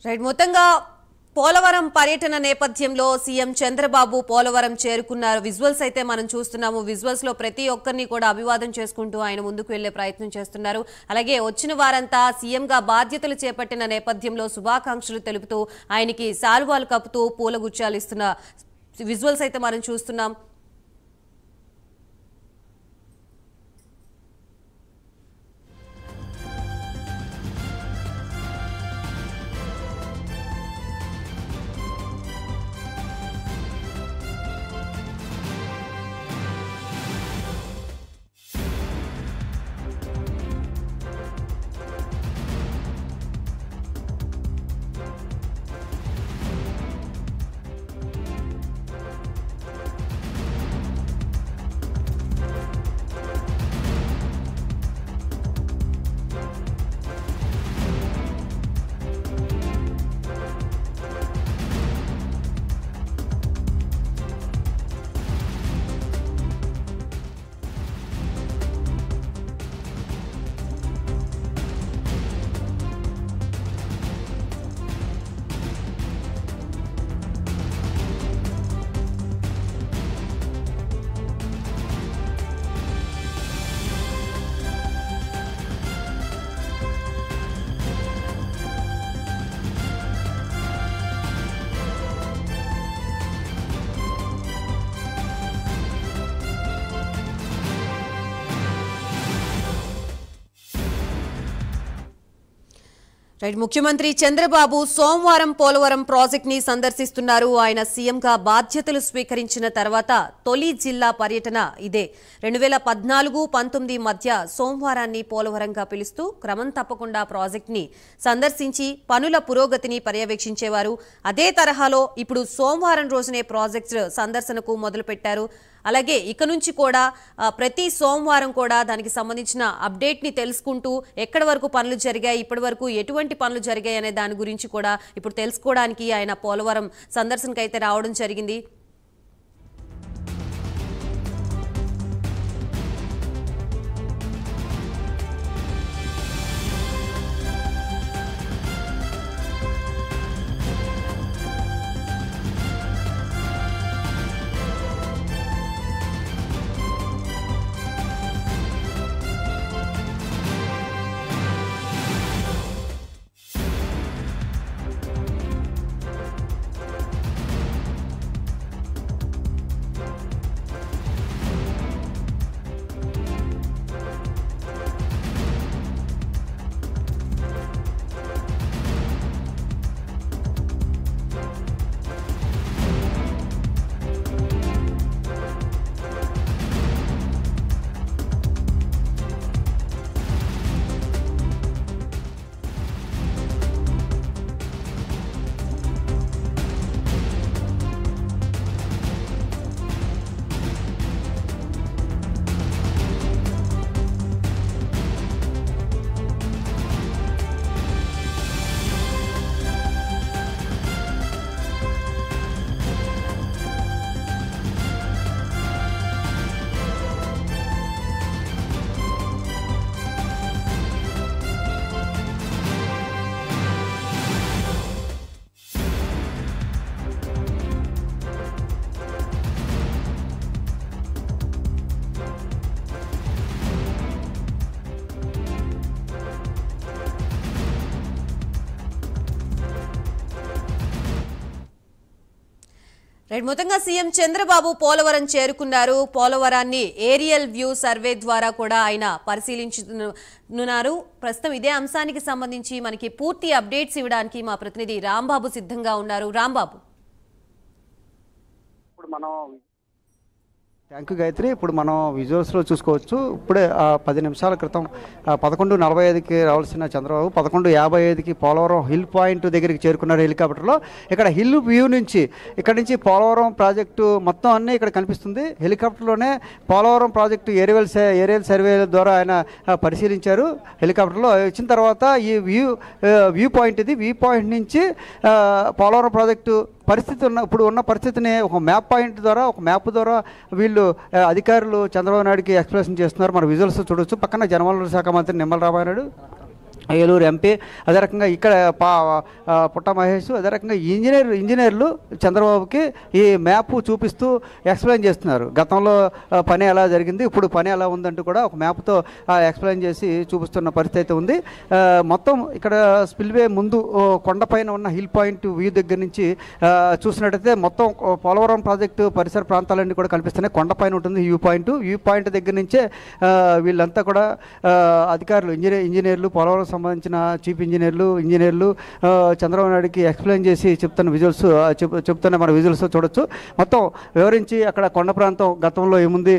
Right మొత్తంగా పోలవరం పర్యటన నేపథ్యంలో సీఎం చంద్రబాబు పోలవరం చేరుకున్నారు. విజువల్స్ అయితే మనం చూస్తున్నాము. విజువల్స్ లో ప్రతి ఒక్కరిని కూడా అభివాదం చేసుకుంటూ ఆయన ముందుకు వెళ్లే ప్రయత్నం చేస్తున్నారు. అలాగే వచ్చిన వారంతా సీఎం గా బాధ్యతలు చేపట్టిన నేపథ్యంలో శుభాకాంక్షలు తెలుపుతూ ఆయనకి శాలువాలు కప్పుతూ పూలగుచ్చాలు ఇస్తున్న విజువల్స్ అయితే మనం చూస్తున్నాం. రైట్ ముఖ్యమంత్రి చంద్రబాబు సోమవారం పోలవరం ప్రాజెక్ట్ ని సందర్శిస్తున్నారు. ఆయన సీఎంగా బాధ్యతలు స్వీకరించిన తర్వాత తొలి జిల్లా పర్యటన ఇదే. 2014-19 మధ్య సోమవారాన్ని పోలవరంగా పిలుస్తూ క్రమం తప్పకుండా ప్రాజెక్ట్ ని సందర్శించి పనుల పురోగతిని పర్యవేక్షించేవారు. అదే తరహాలో ఇప్పుడు సోమవారం రోజునే ప్రాజెక్ట్ సందర్శనకు మొదలుపెట్టారు. అలాగే ఇక నుంచి కూడా ప్రతి సోమవారం కూడా దానికి సంబంధించిన అప్డేట్ ని తెలుసుకుంటూ ఎక్కడి వరకు పనులు జరిగాయి, ఇప్పటి వరకు ఎటువంటి పనులు జరిగాయి అనే దాని గురించి కూడా ఇప్పుడు తెలుసుకోవడానికి ఆయన పోలవరం సందర్శనకు అయితే రావడం జరిగింది. రైట్, మొత్తంగా సీఎం చంద్రబాబు పోలవరం చేరుకున్నారు. పోలవరాన్ని ఏరియల్ వ్యూ సర్వే ద్వారా కూడా ఆయన పరిశీలించుతున్నారు. ప్రస్తుతం ఇదే అంశానికి సంబంధించి మనకి పూర్తి అప్డేట్స్ ఇవ్వడానికి మా ప్రతినిధి రాంబాబు సిద్ధంగా ఉన్నారు. రాంబాబు. Thank you Gayatri. ఇప్పుడు మనం విజువల్స్లో చూసుకోవచ్చు. ఇప్పుడే 10 నిమిషాల క్రితం 11:45కి రావాల్సిన చంద్రబాబు 11:55కి పోలవరం హిల్ పాయింట్ దగ్గరికి చేరుకున్నారు హెలికాప్టర్లో. ఇక్కడ హిల్ వ్యూ నుంచి ఇక్కడ నుంచి పోలవరం ప్రాజెక్టు మొత్తం అన్నీ ఇక్కడ కనిపిస్తుంది. హెలికాప్టర్లోనే పోలవరం ప్రాజెక్టు ఏరియల్ సర్వే ద్వారా ఆయన పరిశీలించారు. హెలికాప్టర్లో వచ్చిన తర్వాత ఈ వ్యూ పాయింట్ ఇది. వ్యూ పాయింట్ నుంచి పోలవరం ప్రాజెక్టు పరిస్థితి ఇప్పుడు ఉన్న పరిస్థితిని ఒక మ్యాప్ ద్వారా వీళ్ళు అధికారులు చంద్రబాబు నాయుడుకి ఎక్స్ప్లెనేషన్ చేస్తున్నారు. మన విజువల్స్ చూడొచ్చు. పక్కన జలవనరుల శాఖ మంత్రి నిమ్మల రామానాయుడు, ఏలూరు ఎంపీ, అదే రకంగా ఇక్కడ పుట్ట మహేష్, అదే రకంగా ఇంజనీర్లు చంద్రబాబుకి ఈ మ్యాప్ చూపిస్తూ ఎక్స్ప్లెయిన్ చేస్తున్నారు. గతంలో పని ఎలా జరిగింది, ఇప్పుడు పని ఎలా ఉందంటూ కూడా ఒక మ్యాప్తో ఎక్స్ప్లెయిన్ చేసి చూపిస్తున్న పరిస్థితి అయితే ఉంది. మొత్తం ఇక్కడ స్పిల్వే ముందు కొండపైన ఉన్న హిల్ పాయింట్ వ్యూ దగ్గర నుంచి చూసినట్టయితే మొత్తం పోలవరం ప్రాజెక్టు పరిసర ప్రాంతాలన్నీ కూడా కనిపిస్తున్నాయి. కొండపైన ఉంటుంది వ్యూ పాయింట్ దగ్గర నుంచే వీళ్ళంతా కూడా అధికారులు ఇంజనీర్లు పోలవరం సంబంధించిన చీఫ్ ఇంజనీర్లు చంద్రబాబు నాయుడుకి ఎక్స్ప్లెయిన్ చేసి చెప్తున్న మన విజువల్స్ చూడొచ్చు. మొత్తం వివరించి అక్కడ కొండ ప్రాంతం గతంలో ఏముంది,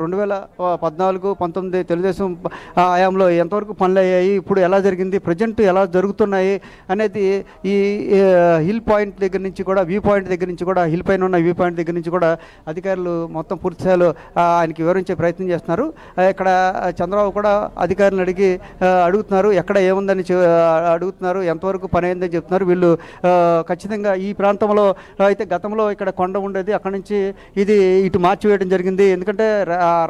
2014-19 తెలుగుదేశం హయాంలో ఎంతవరకు పనులు అయ్యాయి, ఇప్పుడు ఎలా జరిగింది, ప్రజెంట్ ఎలా జరుగుతున్నాయి అనేది ఈ హిల్ పాయింట్ దగ్గర నుంచి కూడా వ్యూ పాయింట్ దగ్గర నుంచి కూడా హిల్ పైన ఉన్న వ్యూ పాయింట్ దగ్గర నుంచి కూడా అధికారులు మొత్తం పూర్తిస్థాయిలో ఆయనకి వివరించే ప్రయత్నం చేస్తున్నారు. ఇక్కడ చంద్రబాబు కూడా అధికారులను అడుగుతున్నారు, ఎక్కడ ఏముందని అడుగుతున్నారు, ఎంతవరకు పని అయిందని చెప్తున్నారు. వీళ్ళు ఖచ్చితంగా ఈ ప్రాంతంలో అయితే గతంలో ఇక్కడ కొండ ఉండేది, అక్కడ నుంచి ఇది ఇటు మార్చివేయడం జరిగింది. ఎందుకంటే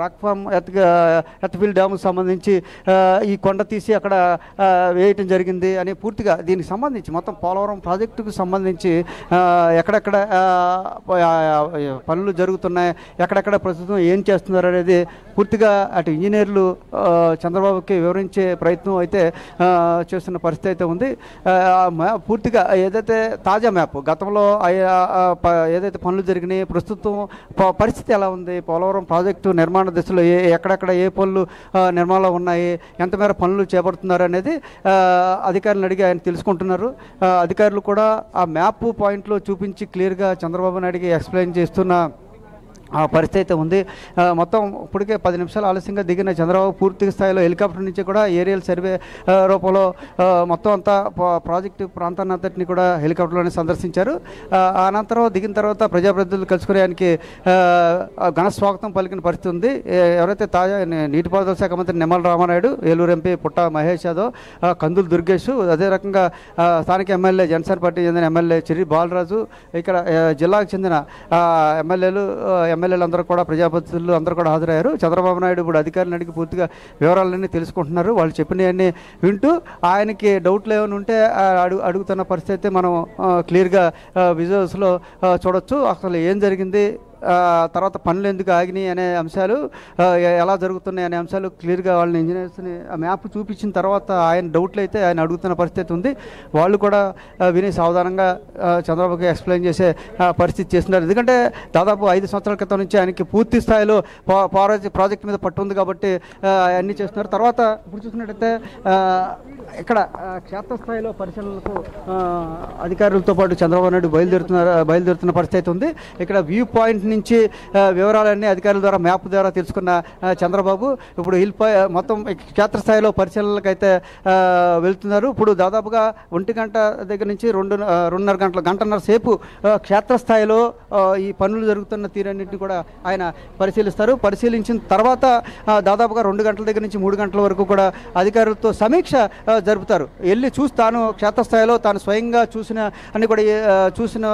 రాక్ఫామ్ ఎత్ఫీల్డ్ డ్యామ్కి సంబంధించి ఈ కొండ తీసి అక్కడ వేయటం జరిగింది అని పూర్తిగా దీనికి సంబంధించి మొత్తం పోలవరం ప్రాజెక్టుకు సంబంధించి ఎక్కడెక్కడ పనులు జరుగుతున్నాయి, ఎక్కడెక్కడ ప్రస్తుతం ఏం చేస్తున్నారు అనేది పూర్తిగా అటు ఇంజనీర్లు చంద్రబాబుకి వివరించే ప్రయత్నం అయితే చేస్తున్న పరిస్థితి అయితే ఉంది. పూర్తిగా ఏదైతే తాజా మ్యాప్ గతంలో ఏదైతే పనులు జరిగినాయి, ప్రస్తుతం పరిస్థితి ఎలా ఉంది, పోలవరం ప్రాజెక్టు నిర్మాణ దశలో ఎక్కడెక్కడ ఏ పనులు నిర్మాణంలో ఉన్నాయి, ఎంత మేర పనులు చేపడుతున్నారు అనేది అధికారులను అడిగి ఆయన తెలుసుకుంటున్నారు. అధికారులు కూడా ఆ మ్యాప్ పాయింట్లో చూపించి క్లియర్గా చంద్రబాబు నాయుడుకి ఎక్స్ప్లెయిన్ చేస్తున్న పరిస్థితి అయితే ఉంది. మొత్తం ఇప్పటికే 10 నిమిషాలు ఆలస్యంగా దిగిన చంద్రబాబు పూర్తి స్థాయిలో హెలికాప్టర్ నుంచి కూడా ఏరియల్ సర్వే రూపంలో మొత్తం అంతా ప్రాజెక్టు ప్రాంతాన్ని అంతటిని కూడా హెలికాప్టర్లోనే సందర్శించారు. అనంతరం దిగిన తర్వాత ప్రజాప్రతినిధులు కలుసుకునే ఆయనకి ఘన స్వాగతం పలికిన పరిస్థితి ఉంది. ఎవరైతే తాజా నీటిపారుదల శాఖ మంత్రి నిమ్మల రామానాయుడు, ఏలూరు ఎంపీ పుట్ట మహేష్ యాదవ్, కందులు దుర్గేష్, అదే రకంగా స్థానిక ఎమ్మెల్యే జనసేన పార్టీ చెందిన ఎమ్మెల్యే చిరి బాలరాజు, ఇక్కడ జిల్లాకు చెందిన ఎమ్మెల్యేలు అందరూ కూడా ప్రజాప్రతినిధులు అందరూ కూడా హాజరయ్యారు. చంద్రబాబు నాయుడు ఇప్పుడు అధికారులను అడిగి పూర్తిగా వివరాలన్నీ తెలుసుకుంటున్నారు. వాళ్ళు చెప్పినవన్నీ వింటూ ఆయనకి డౌట్లు ఏమైనా ఉంటే అడుగుతున్న పరిస్థితి మనం క్లియర్గా విజువల్స్లో చూడొచ్చు. అసలు ఏం జరిగింది, తర్వాత పనులు ఎందుకు ఆగినాయి అనే అంశాలు, ఎలా జరుగుతున్నాయి అనే అంశాలు క్లియర్గా వాళ్ళని ఇంజనీర్స్ని ఆ మ్యాప్ చూపించిన తర్వాత ఆయన డౌట్లు అయితే ఆయన అడుగుతున్న పరిస్థితి ఉంది. వాళ్ళు కూడా విని సావధానంగా చంద్రబాబుకి ఎక్స్ప్లెయిన్ చేసే పరిస్థితి చేస్తున్నారు. ఎందుకంటే దాదాపు 5 సంవత్సరాల క్రితం నుంచి ఆయనకి పూర్తి స్థాయిలో ప్రాజెక్ట్ మీద పట్టు ఉంది కాబట్టి అన్నీ చేస్తున్నారు. తర్వాత ఇప్పుడు చూసినట్టయితే ఇక్కడ క్షేత్రస్థాయిలో పరిశీలనలకు అధికారులతో పాటు చంద్రబాబు నాయుడు బయలుదేరుతున్న పరిస్థితి ఉంది. ఇక్కడ వ్యూ పాయింట్ నుంచి వివరాలన్నీ అధికారుల ద్వారా మ్యాప్ ద్వారా తెలుసుకున్న చంద్రబాబు ఇప్పుడు మొత్తం క్షేత్రస్థాయిలో పరిశీలనలకు అయితే వెళ్తున్నారు. ఇప్పుడు దాదాపుగా 1 గంట దగ్గర నుంచి 2.5 గంటన్నర సేపు క్షేత్రస్థాయిలో ఈ పనులు జరుగుతున్న తీరన్నింటినీ కూడా ఆయన పరిశీలిస్తారు. పరిశీలించిన తర్వాత దాదాపుగా 2 గంటల దగ్గర నుంచి 3 గంటల వరకు కూడా అధికారులతో సమీక్ష జరుపుతారు. వెళ్ళి తాను క్షేత్రస్థాయిలో తాను స్వయంగా చూసిన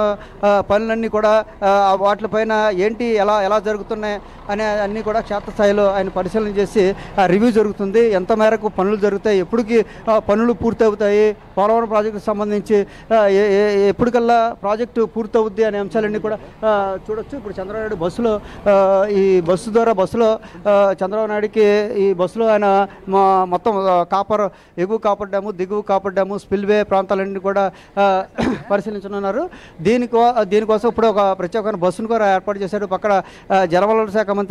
పనులన్నీ కూడా వాటిపైన ఏంటి ఎలా ఎలా జరుగుతున్నాయి అనే అన్నీ కూడా క్షేత్రస్థాయిలో ఆయన పరిశీలన చేసి రివ్యూ జరుగుతుంది. ఎంత మేరకు పనులు జరుగుతాయి, ఎప్పటికి పనులు పూర్తవుతాయి, పోలవరం ప్రాజెక్టుకు సంబంధించి ఎప్పటికల్లా ప్రాజెక్టు పూర్తవుద్ది అనే అంశాలన్నీ కూడా చూడొచ్చు. ఇప్పుడు చంద్రబాబు నాయుడు బస్సులో ఈ బస్సులో చంద్రబాబు నాయుడికి ఈ బస్సులో ఆయన మొత్తం ఎగువ కాపర్ డ్యాము, దిగువ కాపర్ డ్యాము, స్పిల్వే ప్రాంతాలన్నీ కూడా పరిశీలించనున్నారు. దీనికోసం ఇప్పుడు ఒక ప్రత్యేకమైన బస్సును కూడా ఏర్పాటు చేశాడు. పక్కన జలవనరుల శాఖ మంత్రి